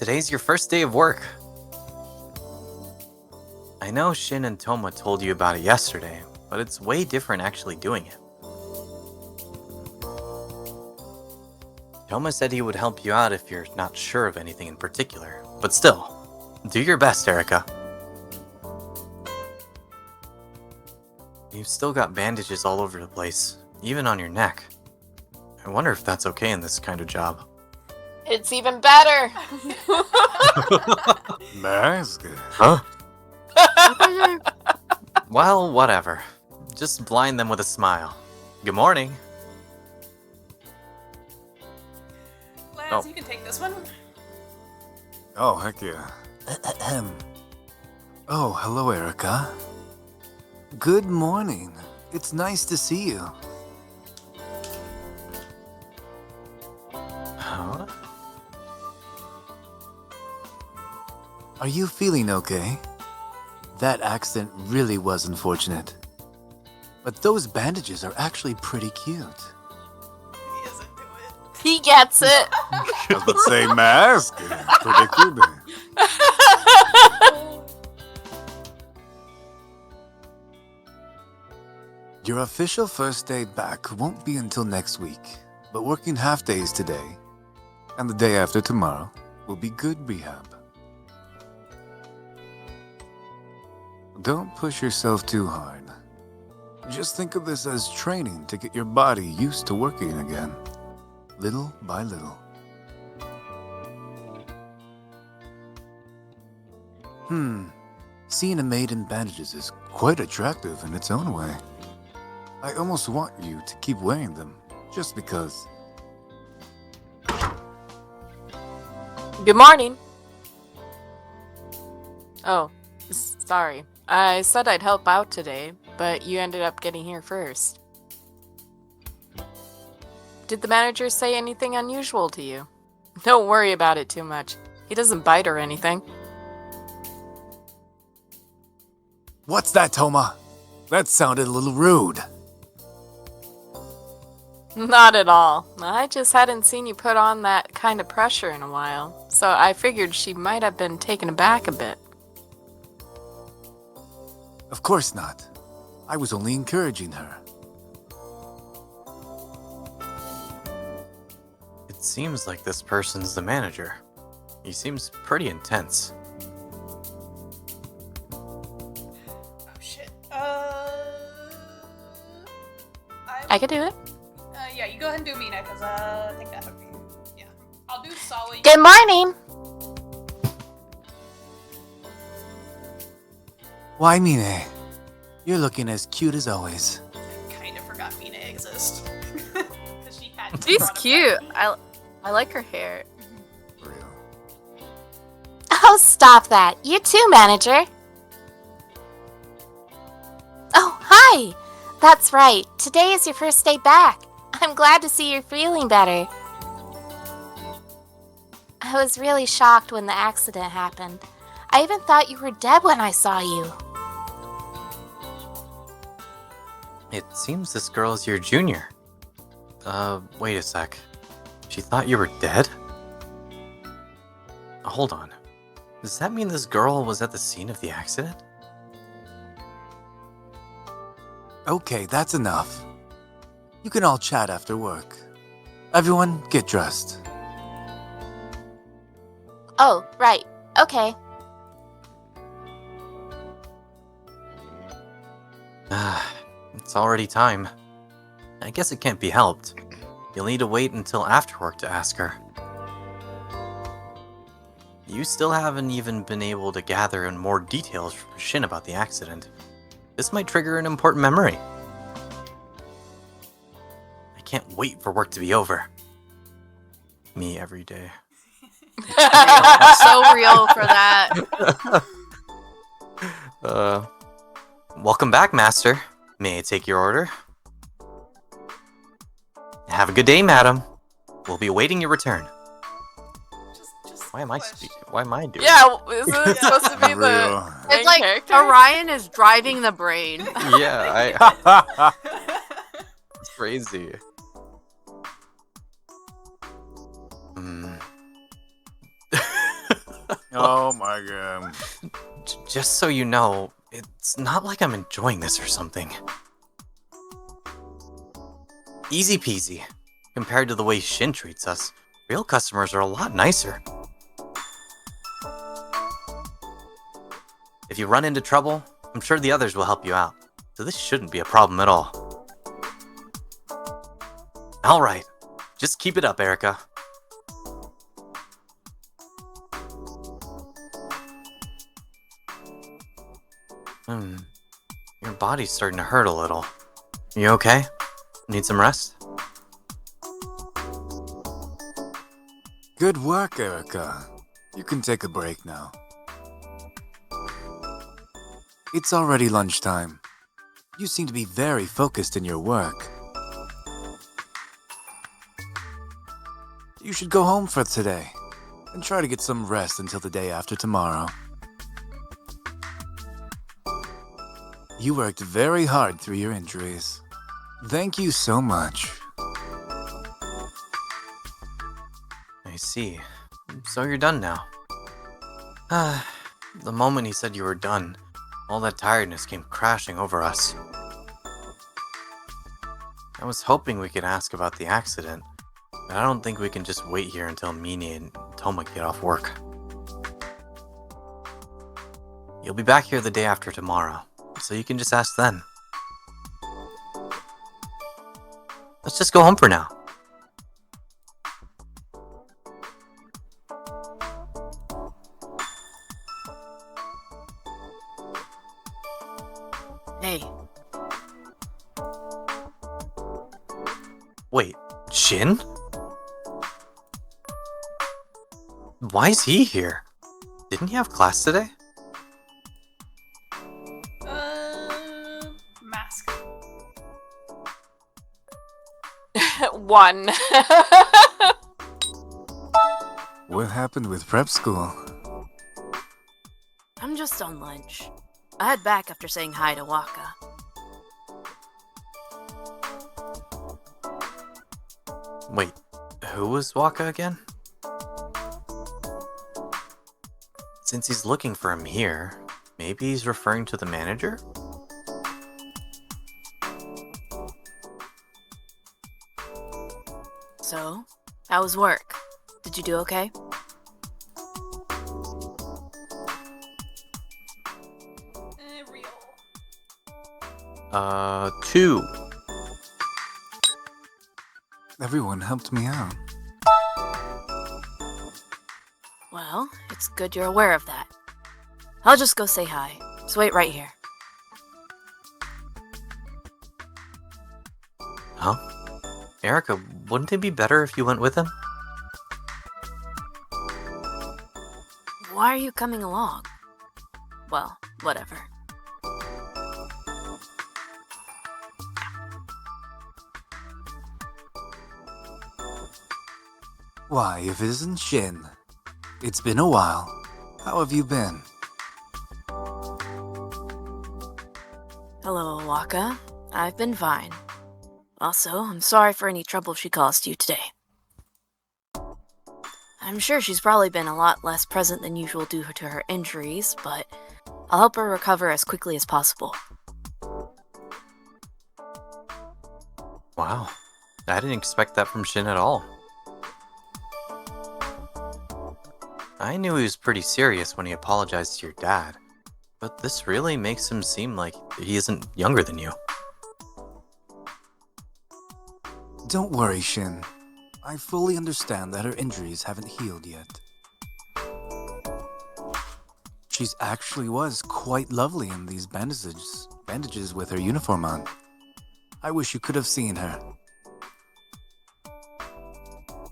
Today's your first day of work. I know Shin and Toma told you about it yesterday, but it's way different actually doing it. Toma said he would help you out if you're not sure of anything in particular, but still, do your best, Erica. You've still got bandages all over the place, even on your neck. I wonder if that's okay in this kind of job. It's even better! Mask? Huh? Well, whatever. Just blind them with a smile. Good morning. Lance, you can take this one. Oh, heck yeah. Oh, hello, Erica. Good morning. It's nice to see you. Huh? Are you feeling okay? That accident really was unfortunate. But those bandages are actually pretty cute. He is into it. He gets it! I was about to say mask. Predicted. Your official first day back won't be until next week, but working half days today and the day after tomorrow will be good rehab. Don't push yourself too hard. Just think of this as training to get your body used to working again, little by little. Seeing a maid in bandages is quite attractive in its own way. I almost want you to keep wearing them, just because. Good morning. Oh, sorry. I said I'd help out today, but you ended up getting here first. Did the manager say anything unusual to you? Don't worry about it too much. He doesn't bite or anything. What's that, Toma? That sounded a little rude. Not at all. I just hadn't seen you put on that kind of pressure in a while, so I figured she might have been taken aback a bit. Of course not. I was only encouraging her. It seems like this person's the manager. He seems pretty intense. Oh shit. I could do it. Yeah, you go ahead and do Mina, because I think that would be. Yeah. I'll do Sawa. Good morning! Why, Mine? You're looking as cute as always. I kind of forgot Mina exists. Because she had. She's cute. I like her hair. For real. Oh, stop that. You too, manager. Oh, hi. That's right. Today is your first day back. I'm glad to see you're feeling better. I was really shocked when the accident happened. I even thought you were dead when I saw you. It seems this girl is your junior. Wait a sec. She thought you were dead? Hold on. Does that mean this girl was at the scene of the accident? Okay, that's enough. You can all chat after work. Everyone, get dressed. Oh, right. Okay. It's already time. I guess it can't be helped. You'll need to wait until after work to ask her. You still haven't even been able to gather in more details from Shin about the accident. This might trigger an important memory. I can't wait for work to be over. Me every day. So real for that. Welcome back, Master. May I take your order? Have a good day, madam. We'll be awaiting your return. Just Why am I question. speaking? Why am I doing? Yeah, isn't it supposed to be the Real. main It's like character? Orion is driving the brain. Yeah, I. It's crazy. Just so you know, it's not like I'm enjoying this or something. Easy peasy. Compared to the way Shin treats us, real customers are a lot nicer. If you run into trouble, I'm sure the others will help you out, so this shouldn't be a problem at all. Alright, just keep it up, Erica. Your body's starting to hurt a little. You okay? Need some rest? Good work, Erica. You can take a break now. It's already lunchtime. You seem to be very focused in your work. You should go home for today and try to get some rest until the day after tomorrow. You worked very hard through your injuries. Thank you so much. I see. So you're done now. The moment he said you were done, all that tiredness came crashing over us. I was hoping we could ask about the accident, but I don't think we can just wait here until Mini and Toma get off work. You'll be back here the day after tomorrow, so you can just ask then. Let's just go home for now. Hey, Wait, Shin? Why is he here? Didn't he have class today? Mask. One. What happened with prep school? I'm just on lunch. I head back after saying hi to Waka. Wait, who was Waka again? Since he's looking for him here, maybe he's referring to the manager? So, how was work? Did you do okay? Real. 2. Everyone helped me out. Well, it's good you're aware of that. I'll just go say hi. Just wait right here. Huh? Erica, wouldn't it be better if you went with him? Why are you coming along? Well, whatever. Why, if it isn't Shin? It's been a while. How have you been? Hello, Waka. I've been fine. Also, I'm sorry for any trouble she caused you today. I'm sure she's probably been a lot less present than usual due to her injuries, but I'll help her recover as quickly as possible. Wow, I didn't expect that from Shin at all. I knew he was pretty serious when he apologized to your dad, but this really makes him seem like he isn't younger than you. Don't worry, Shin. I fully understand that her injuries haven't healed yet. She's actually was quite lovely in these bandages with her uniform on. I wish you could have seen her.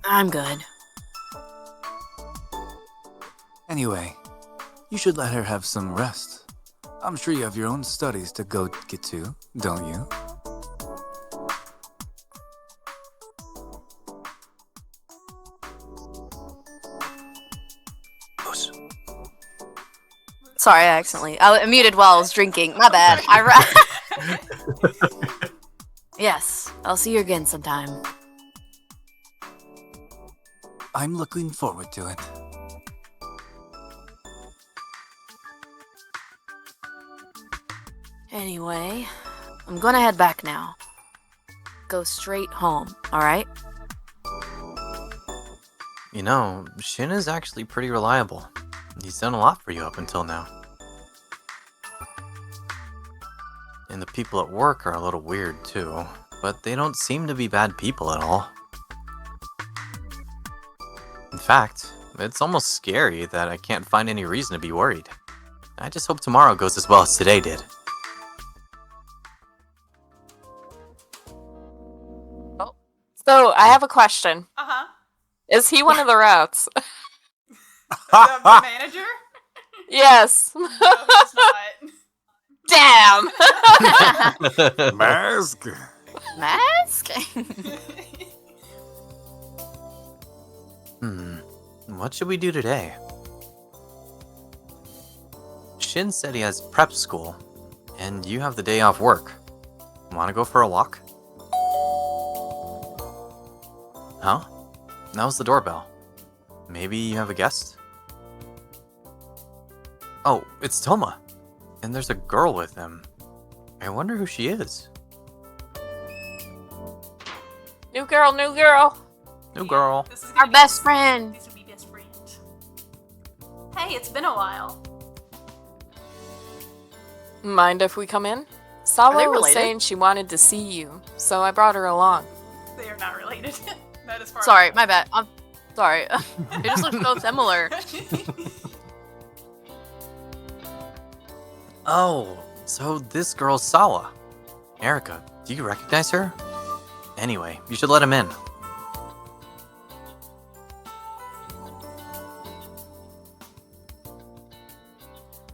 I'm good. Anyway, you should let her have some rest. I'm sure you have your own studies to go get to, don't you? Sorry, I accidentally. I muted while I was drinking. My bad. Yes, I'll see you again sometime. I'm looking forward to it. Anyway, I'm gonna head back now. Go straight home, alright? You know, Shin is actually pretty reliable. He's done a lot for you up until now. And the people at work are a little weird too, but they don't seem to be bad people at all. In fact, it's almost scary that I can't find any reason to be worried. I just hope tomorrow goes as well as today did. So, I have a question. Uh-huh. Is he one of the rats? The manager? Yes. No, he's not. Damn! Mask? Mask? What should we do today? Shin said he has prep school, and you have the day off work. Wanna go for a walk? Huh? That was the doorbell. Maybe you have a guest? Oh, it's Toma. And there's a girl with him. I wonder who she is. New girl, new girl. New girl. This is Our gonna be- best friend! These would be best friends. Hey, it's been a while. Mind if we come in? Sawa they was related? saying she wanted to see you, so I brought her along. They are not related. That is far. Sorry, my bad. I'm sorry. They just look so similar. Oh, so this girl's Sawa. Erica, do you recognize her? Anyway, you should let him in.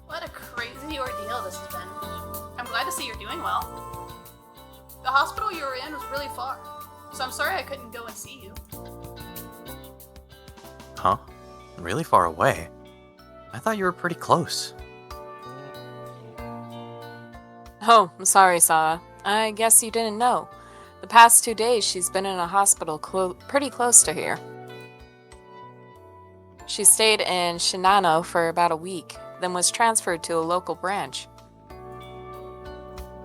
What a crazy ordeal this has been. I'm glad to see you're doing well. The hospital you were in was really far, so I'm sorry I couldn't go and see you. Huh? Really far away? I thought you were pretty close. Oh, I'm sorry, Sawa. I guess you didn't know. The past 2 days, she's been in a hospital pretty close to here. She stayed in Shinano for about a week, then was transferred to a local branch.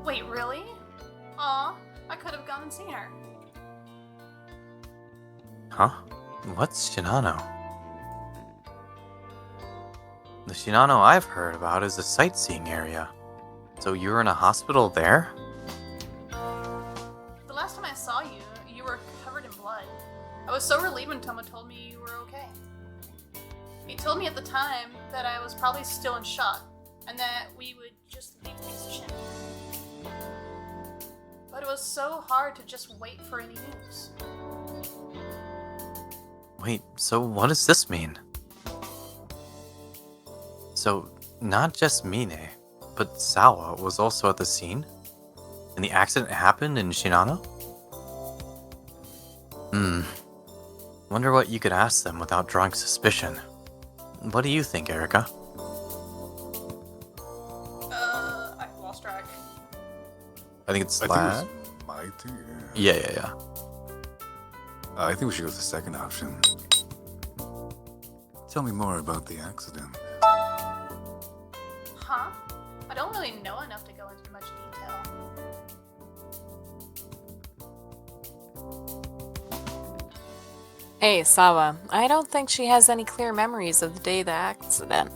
Wait, really? Aw, I could have gone and seen her. Huh? What's Shinano? The Shinano I've heard about is a sightseeing area. So you were in a hospital there? The last time I saw you, you were covered in blood. I was so relieved when Toma told me you were okay. He told me at the time that I was probably still in shock, and that we would just leave things to Shin. But it was so hard to just wait for any news. Wait, so what does this mean? So, not just Mine, but Sawa was also at the scene? And the accident happened in Shinano? Wonder what you could ask them without drawing suspicion. What do you think, Erica? I lost track. I think it's I Lad. think it was my turn. Yeah. I think we should go with the second option. Tell me more about the accident. Huh? I don't really know enough to go into much detail. Hey, Sawa, I don't think she has any clear memories of the day of the accident.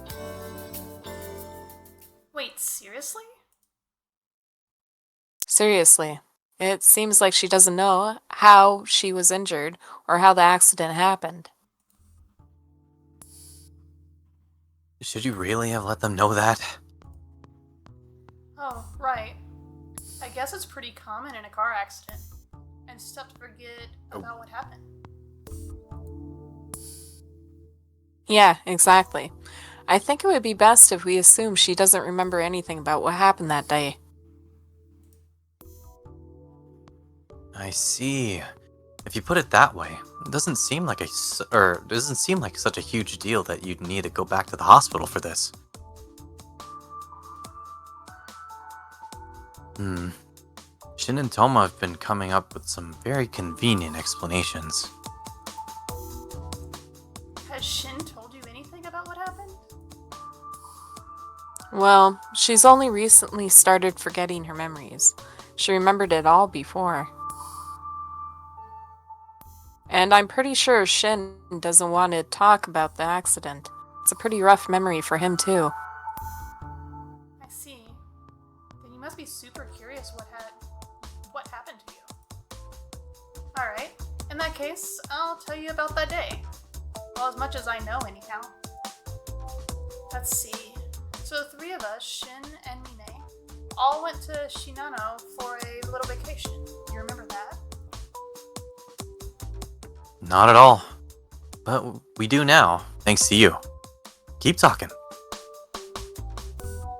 Wait, seriously? Seriously, it seems like she doesn't know how she was injured or how the accident happened. Should you really have let them know that? Oh, right. I guess it's pretty common in a car accident. And stuff to forget about what happened. Yeah, exactly. I think it would be best if we assume she doesn't remember anything about what happened that day. I see. If you put it that way, it doesn't seem like such a huge deal that you'd need to go back to the hospital for this. Shin and Toma have been coming up with some very convenient explanations. Has Shin told you anything about what happened? Well, she's only recently started forgetting her memories. She remembered it all before. And I'm pretty sure Shin doesn't want to talk about the accident. It's a pretty rough memory for him, too. I see. Then you must be super curious what happened to you. Alright, in that case, I'll tell you about that day. Well, as much as I know, anyhow. Let's see. So the three of us, Shin and Mine, all went to Shinano for a little vacation. You remember that? Not at all. But we do now, thanks to you. Keep talking.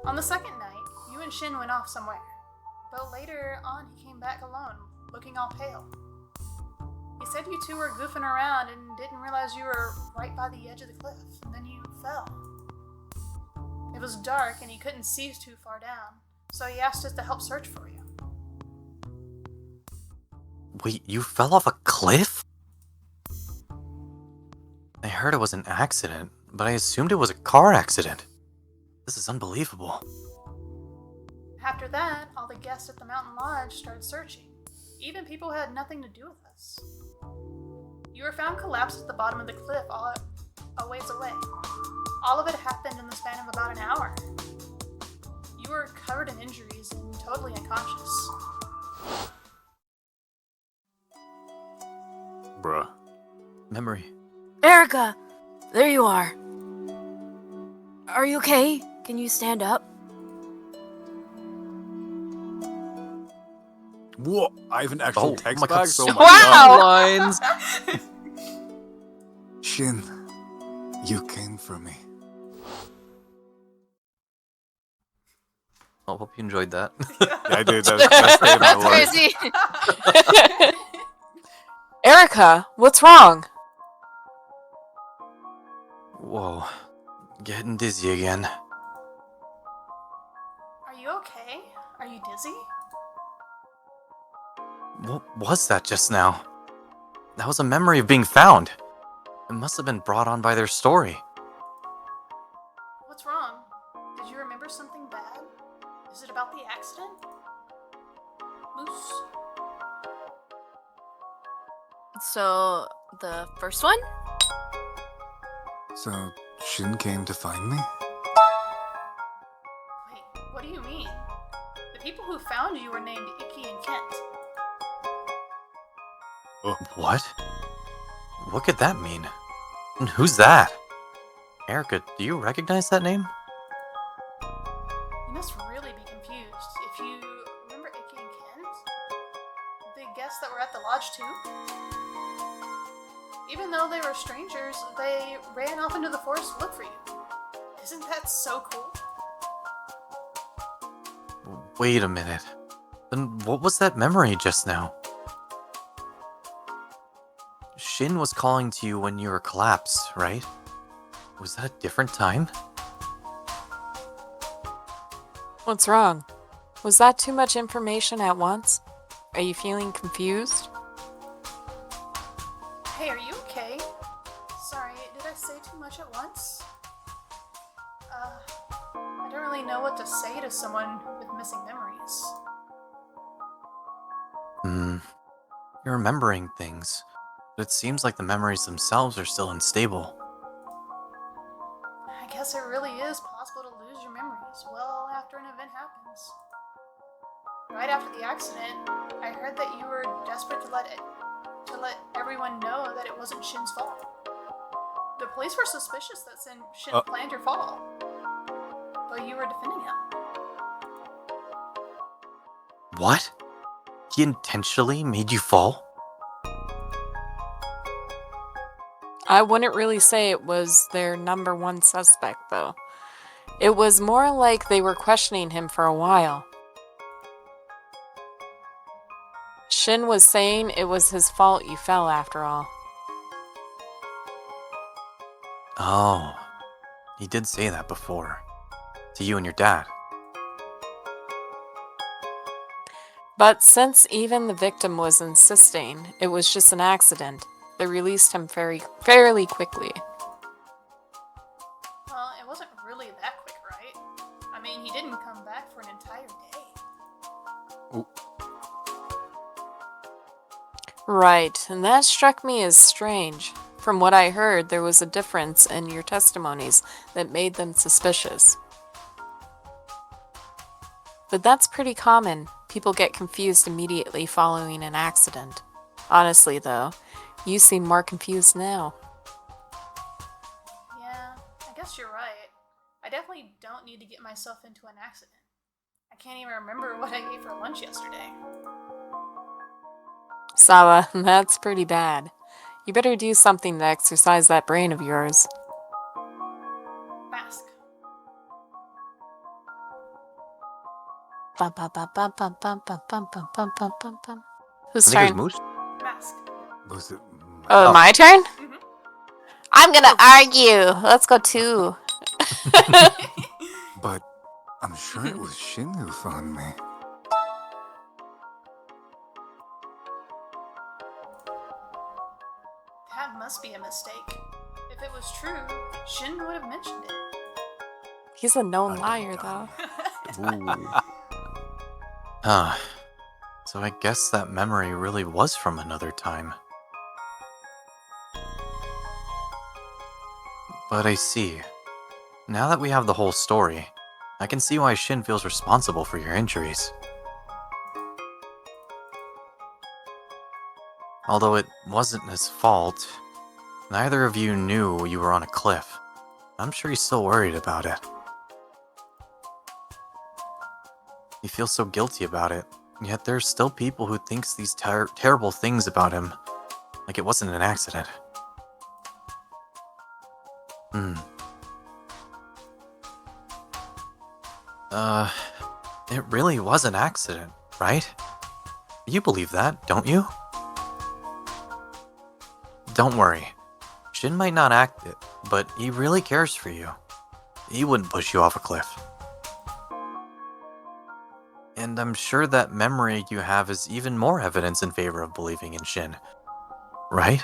On the second night, you and Shin went off somewhere. But later on, he came back alone, looking all pale. He said you two were goofing around and didn't realize you were right by the edge of the cliff, and then you fell. It was dark and he couldn't see too far down, so he asked us to help search for you. Wait, you fell off a cliff? I heard it was an accident, but I assumed it was a car accident. This is unbelievable. After that, all the guests at the mountain lodge started searching, even people who had nothing to do with us. You were found collapsed at the bottom of the cliff a ways away. All of it happened in the span of about an hour. You were covered in injuries and totally unconscious. Bruh. Memory. Erica! There you are. Are you okay? Can you stand up? Whoa, I have an actual Oh text my God, back? so Oh my Wow. lines. Shin, you came for me. I hope you enjoyed that. Yeah, I did. That was the best day of my That's life. crazy. Erica, what's wrong? Whoa. Getting dizzy again. Are you okay? Are you dizzy? What was that just now? That was a memory of being found. It must have been brought on by their story. What's wrong? Did you remember something bad? Is it about the accident? Moose? So, the first one? So, Shin came to find me? Wait, what do you mean? The people who found you were named Icky and Kent. What? What could that mean? And who's that? Erica, do you recognize that name? You must really be confused. If you remember Icky and Kent? The guests that were at the lodge too? Even though they were strangers, they ran off into the forest to look for you. Isn't that so cool? Wait a minute. Then what was that memory just now? Shin was calling to you when you were collapsed, right? Was that a different time? What's wrong? Was that too much information at once? Are you feeling confused? Hey, are you okay? Sorry, did I say too much at once? I don't really know what to say to someone with missing memories. You're remembering things, but it seems like the memories themselves are still unstable. I guess it really is possible to lose your memories well after an event happens. Right after the accident, I heard that you were desperate to let everyone know that it wasn't Shin's fault. The police were suspicious that Shin planned your fall, but you were defending him. What? He intentionally made you fall? I wouldn't really say it was their number one suspect, though. It was more like they were questioning him for a while. Shin was saying it was his fault you fell after all. Oh, he did say that before. To you and your dad. But since even the victim was insisting it was just an accident, they released him fairly quickly. Well, it wasn't really that quick, right? I mean, Right, and that struck me as strange. From what I heard, there was a difference in your testimonies that made them suspicious. But that's pretty common. People get confused immediately following an accident. Honestly, though, you seem more confused now. Yeah, I guess you're right. I definitely don't need to get myself into an accident. I can't even remember what I ate for lunch yesterday. Sawa, that's pretty bad. You better do something to exercise that brain of yours. Mask. Bum, bum, bum, bum, bum, bum, bum, bum, bum, bum, bum, bum, bum. Whose I think it turn? was Moose. Mask. Was it? Oh, Oh. my turn? Mhm. I'm gonna argue. Let's go 2. But I'm sure it was Shin who found me. That must be a mistake. If it was true, Shin would have mentioned it. He's a known liar, though. Ah, so I guess that memory really was from another time. But I see. Now that we have the whole story, I can see why Shin feels responsible for your injuries. Although it wasn't his fault, neither of you knew you were on a cliff. I'm sure he's still worried about it. He feels so guilty about it, yet there's still people who thinks these terrible things about him, like it wasn't an accident. It really was an accident, right? You believe that, don't you? Don't worry. Shin might not act it, but he really cares for you. He wouldn't push you off a cliff. And I'm sure that memory you have is even more evidence in favor of believing in Shin. Right?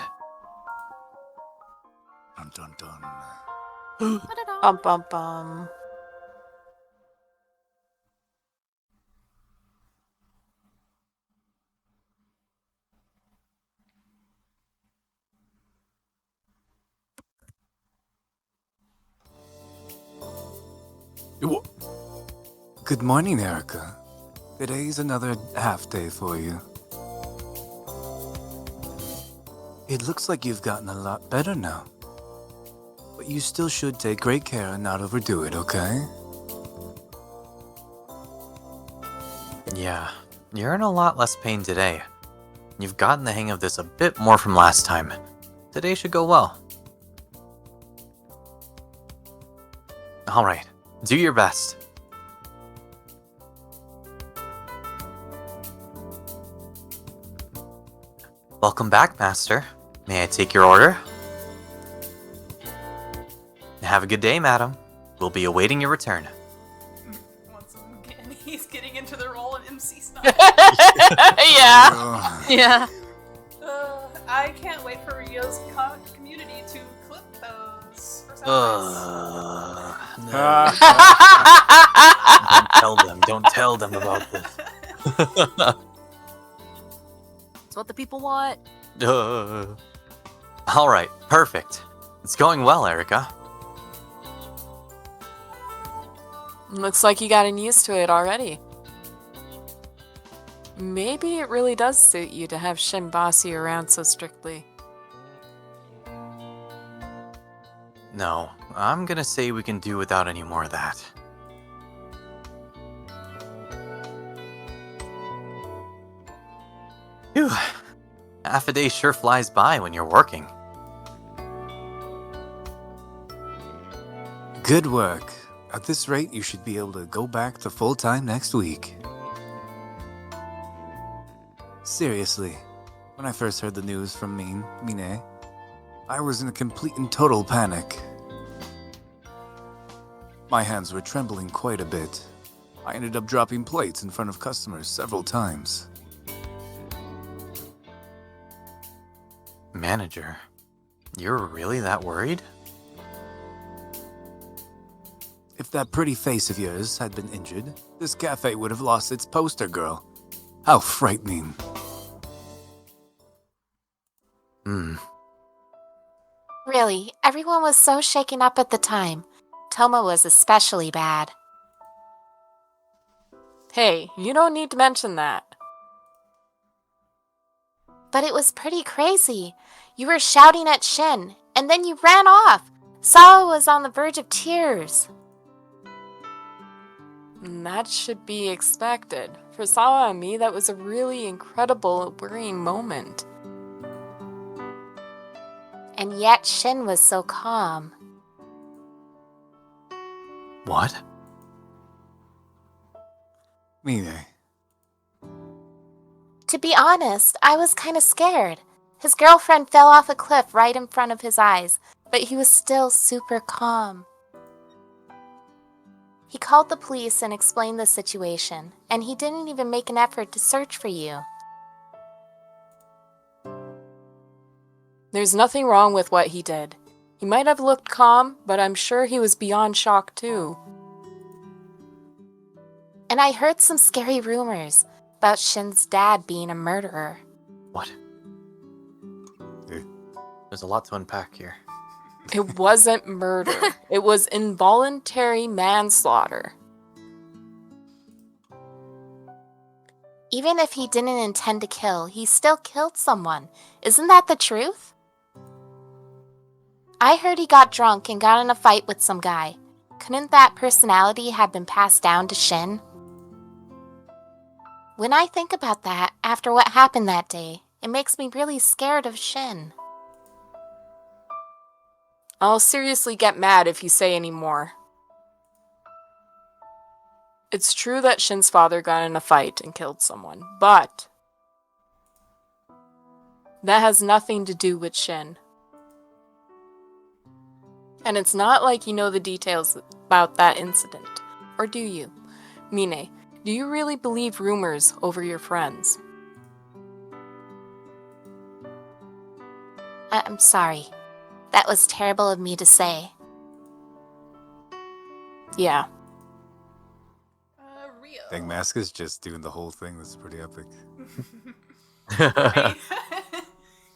Dun dun dun. Bum, bum, bum. Good morning, Erica. Today's another half day for you. It looks like you've gotten a lot better now. But you still should take great care and not overdo it, okay? Yeah, you're in a lot less pain today. You've gotten the hang of this a bit more from last time. Today should go well. Alright, do your best. Welcome back, Master. May I take your order? Have a good day, madam. We'll be awaiting your return. Once again, he's getting into the role in MC Snob. Yeah. Oh, Yeah. I can't wait for Rio's community to clip those for sound bites. No. Don't tell them about this. It's what the people want. Alright, perfect. It's going well, Erica. Looks like you gotten used to it already. Maybe it really does suit you to have Shin boss you around so strictly. No, I'm gonna say we can do without any more of that. Phew. Half a day sure flies by when you're working. good work. At this rate, you should be able to go back to full-time next week. Seriously, when I first heard the news from Mine, I was in a complete and total panic. My hands were trembling quite a bit. I ended up dropping plates in front of customers several times. Manager, you're really that worried? If that pretty face of yours had been injured, this cafe would have lost its poster girl. How frightening. Really, everyone was so shaken up at the time. Toma was especially bad. Hey, you don't need to mention that. But it was pretty crazy. You were shouting at Shin, and then you ran off. Sawa was on the verge of tears. That should be expected. For Sawa and me, that was a really incredible, worrying moment. And yet Shin was so calm. What? Mine. To be honest, I was kind of scared. His girlfriend fell off a cliff right in front of his eyes, but he was still super calm. He called the police and explained the situation, and he didn't even make an effort to search for you. There's nothing wrong with what he did. He might have looked calm, but I'm sure he was beyond shock too. And I heard some scary rumors about Shin's dad being a murderer. What? Eh. There's a lot to unpack here. It wasn't murder. It was involuntary manslaughter. Even if he didn't intend to kill, he still killed someone. Isn't that the truth? I heard he got drunk and got in a fight with some guy. Couldn't that personality have been passed down to Shin? When I think about that, after what happened that day, it makes me really scared of Shin. I'll seriously get mad if you say any more. It's true that Shin's father got in a fight and killed someone, but that has nothing to do with Shin. And it's not like you know the details about that incident. Or do you? Mine, do you really believe rumors over your friends? I'm sorry. That was terrible of me to say. Yeah. Rio. Dang, Mask is just doing the whole thing. That's pretty epic. Right?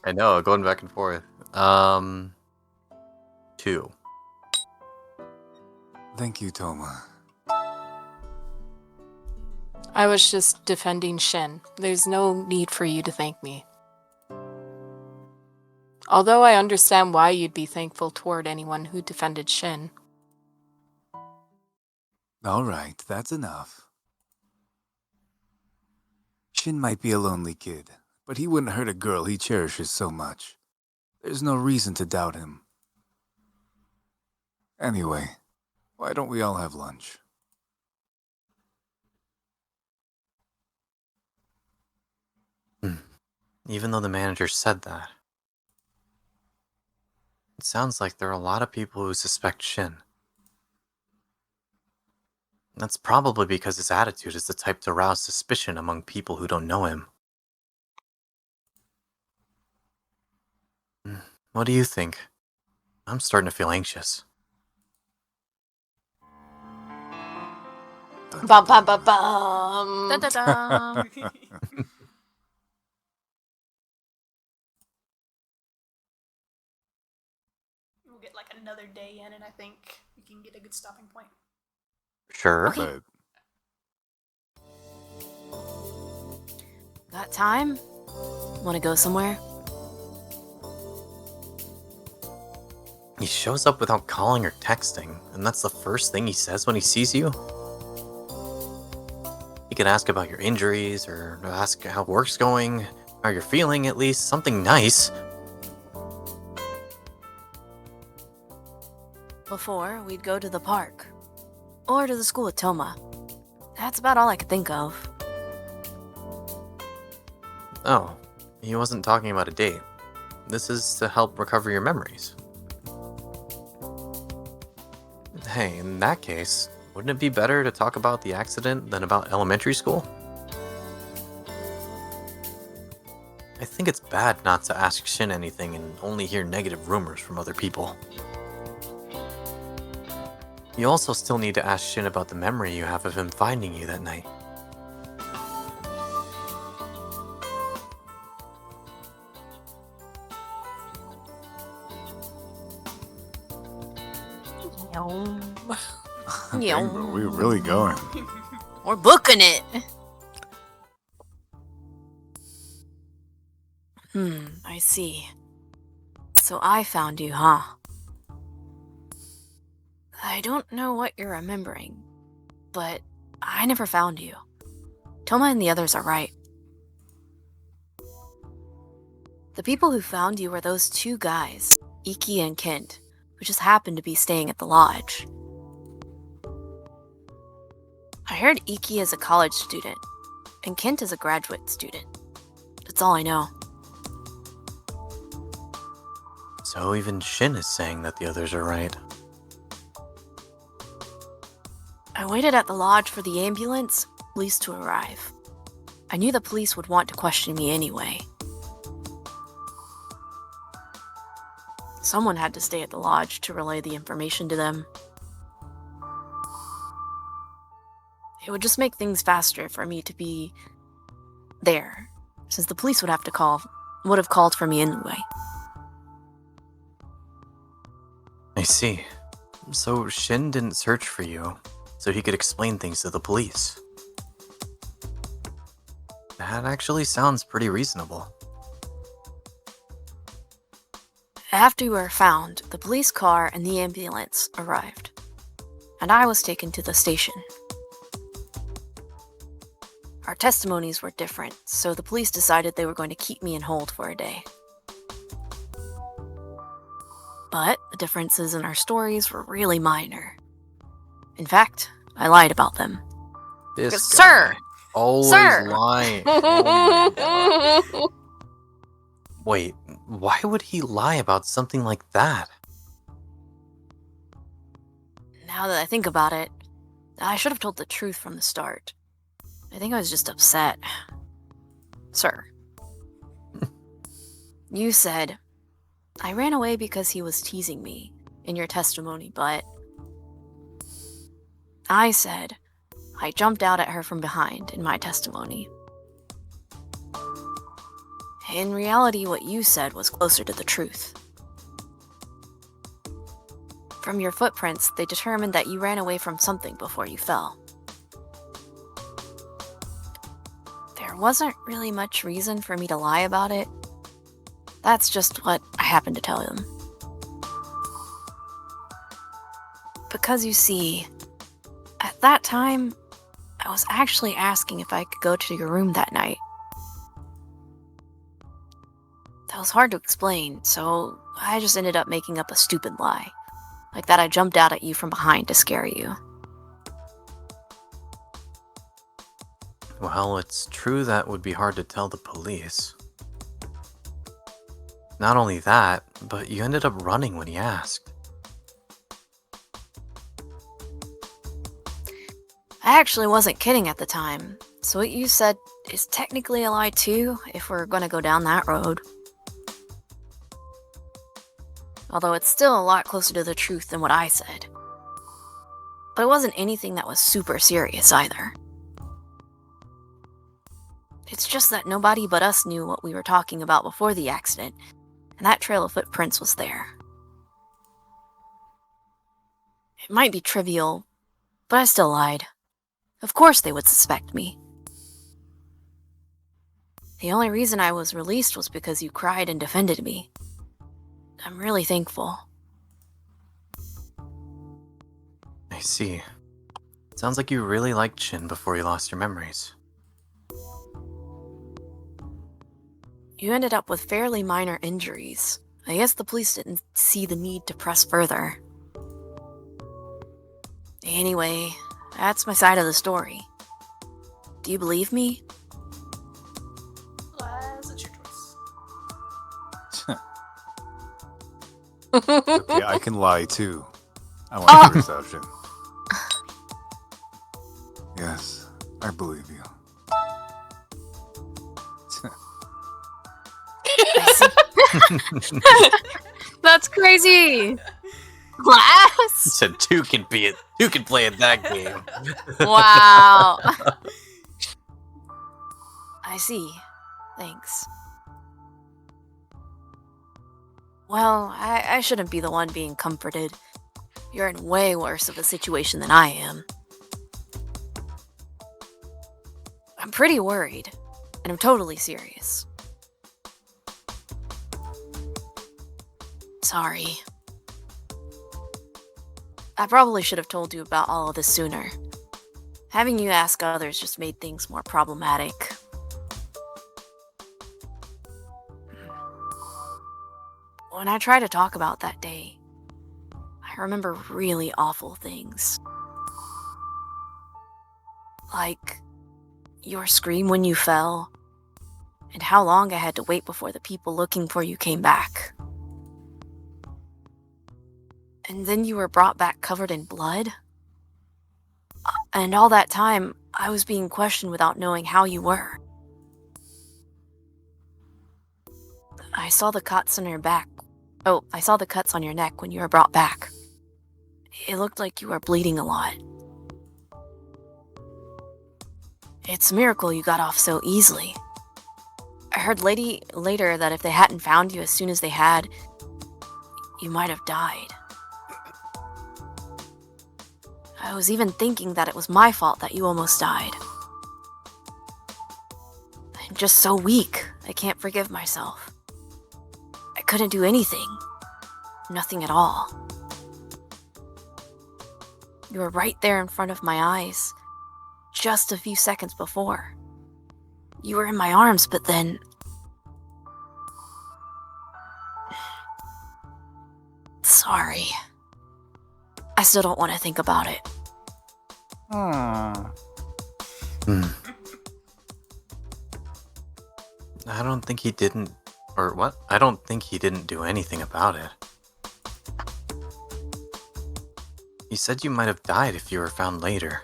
I know, going back and forth. 2. Thank you, Toma. I was just defending Shin. There's no need for you to thank me. Although I understand why you'd be thankful toward anyone who defended Shin. All right, that's enough. Shin might be a lonely kid, but he wouldn't hurt a girl he cherishes so much. There's no reason to doubt him. Anyway, why don't we all have lunch? Even though the manager said that. It sounds like there are a lot of people who suspect Shin. That's probably because his attitude is the type to arouse suspicion among people who don't know him. What do you think? I'm starting to feel anxious. Bum bum bum bum. Da-da-da. We'll get like another day in, and I think we can get a good stopping point. Sure. Okay. But Got time? Want to go somewhere? He shows up without calling or texting, and that's the first thing he says when he sees you? He could ask about your injuries, or ask how work's going, how you're feeling at least, something nice. Before, we'd go to the park. Or to the school at Toma. That's about all I could think of. Oh, he wasn't talking about a date. This is to help recover your memories. Hey, in that case, wouldn't it be better to talk about the accident than about elementary school? I think it's bad not to ask Shin anything and only hear negative rumors from other people. You also still need to ask Shin about the memory you have of him finding you that night. Dang, bro, we're really going. We're booking it. I see. So I found you, huh? I don't know what you're remembering, but I never found you. Toma and the others are right. The people who found you were those two guys, Iki and Kent, who just happened to be staying at the lodge. I heard Iki is a college student, and Kent is a graduate student. That's all I know. So even Shin is saying that the others are right. I waited at the lodge for the ambulance, police to arrive. I knew the police would want to question me anyway. Someone had to stay at the lodge to relay the information to them. It would just make things faster for me to be there, since the police would have called for me anyway. I see. So Shin didn't search for you, so he could explain things to the police. That actually sounds pretty reasonable. After we were found, the police car and the ambulance arrived, and I was taken to the station. Our testimonies were different, so the police decided they were going to keep me in hold for a day. But the differences in our stories were really minor. In fact, I lied about them. This Sir! guy always Sir! lying. Oh my God. Wait, why would he lie about something like that? Now that I think about it, I should have told the truth from the start. I think I was just upset. Sir. You said, I ran away because he was teasing me in your testimony, but I said, I jumped out at her from behind in my testimony. In reality, what you said was closer to the truth. From your footprints, they determined that you ran away from something before you fell. There wasn't really much reason for me to lie about it. That's just what I happened to tell them. Because you see, at that time, I was actually asking if I could go to your room that night. That was hard to explain, so I just ended up making up a stupid lie. Like that I jumped out at you from behind to scare you. Well, it's true that would be hard to tell the police. Not only that, but you ended up running when he asked. I actually wasn't kidding at the time, so what you said is technically a lie too, if we're gonna go down that road. Although it's still a lot closer to the truth than what I said. But it wasn't anything that was super serious either. It's just that nobody but us knew what we were talking about before the accident, and that trail of footprints was there. It might be trivial, but I still lied. Of course they would suspect me. The only reason I was released was because you cried and defended me. I'm really thankful. I see. Sounds like you really liked Shin before you lost your memories. You ended up with fairly minor injuries. I guess the police didn't see the need to press further. Anyway, that's my side of the story. Do you believe me? Lies, it's your choice. Okay, I can lie too. I want the first option. Yes, I believe you. That's crazy! He Class! said two can play at that game. Wow. I see. Thanks. Well, I shouldn't be the one being comforted. You're in way worse of a situation than I am. I'm pretty worried, and I'm totally serious. Sorry. I probably should have told you about all of this sooner. Having you ask others just made things more problematic. When I try to talk about that day, I remember really awful things. Like your scream when you fell, and how long I had to wait before the people looking for you came back. And then you were brought back covered in blood. And all that time, I was being questioned without knowing how you were. I saw the cuts on your back. Oh, I saw the cuts on your neck when you were brought back. It looked like you were bleeding a lot. It's a miracle you got off so easily. I heard later that if they hadn't found you as soon as they had, you might have died. I was even thinking that it was my fault that you almost died. I'm just so weak, I can't forgive myself. I couldn't do anything. Nothing at all. You were right there in front of my eyes, just a few seconds before. You were in my arms, but then... Sorry. I still don't want to think about it. Hmm. I don't think he didn't... Or what? I don't think he didn't do anything about it. He said you might have died if you were found later.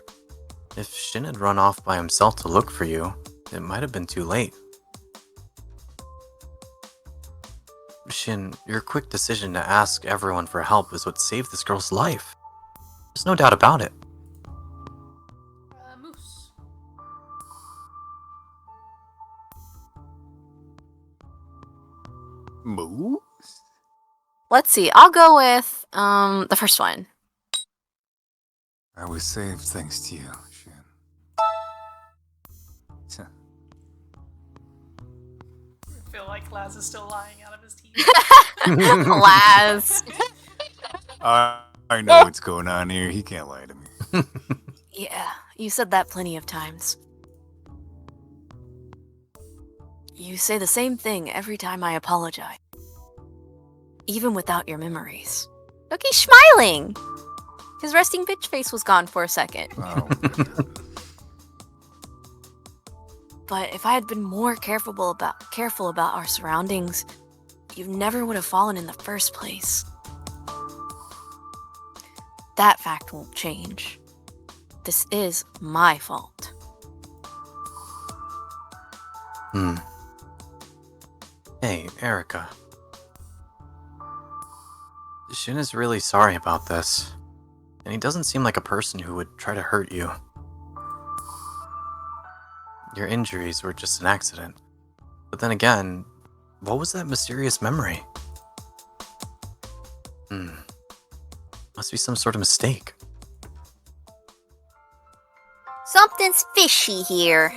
If Shin had run off by himself to look for you, it might have been too late. Shin, your quick decision to ask everyone for help is what saved this girl's life. There's no doubt about it. Moose. Moose? Let's see, I'll go with, the first one. I was saved thanks to you, Shin. I feel like Laz is still lying out of his teeth. Laz. I know what's going on here. He can't lie to me. Yeah, you said that plenty of times. You say the same thing every time I apologize. Even without your memories. Look, he's smiling! His resting bitch face was gone for a second. Oh, goodness. But if I had been more careful about our surroundings, you never would have fallen in the first place. That fact won't change. This is my fault. Hey, Erica. Shin is really sorry about this. And he doesn't seem like a person who would try to hurt you. Your injuries were just an accident. But then again, what was that mysterious memory? Must be some sort of mistake. Something's fishy here.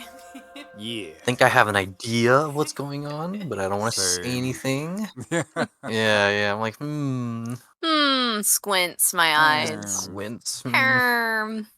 Yeah. Think I have an idea of what's going on, but I don't want to say Same. anything. Yeah, I'm like, Squints my eyes. Wince. Herm.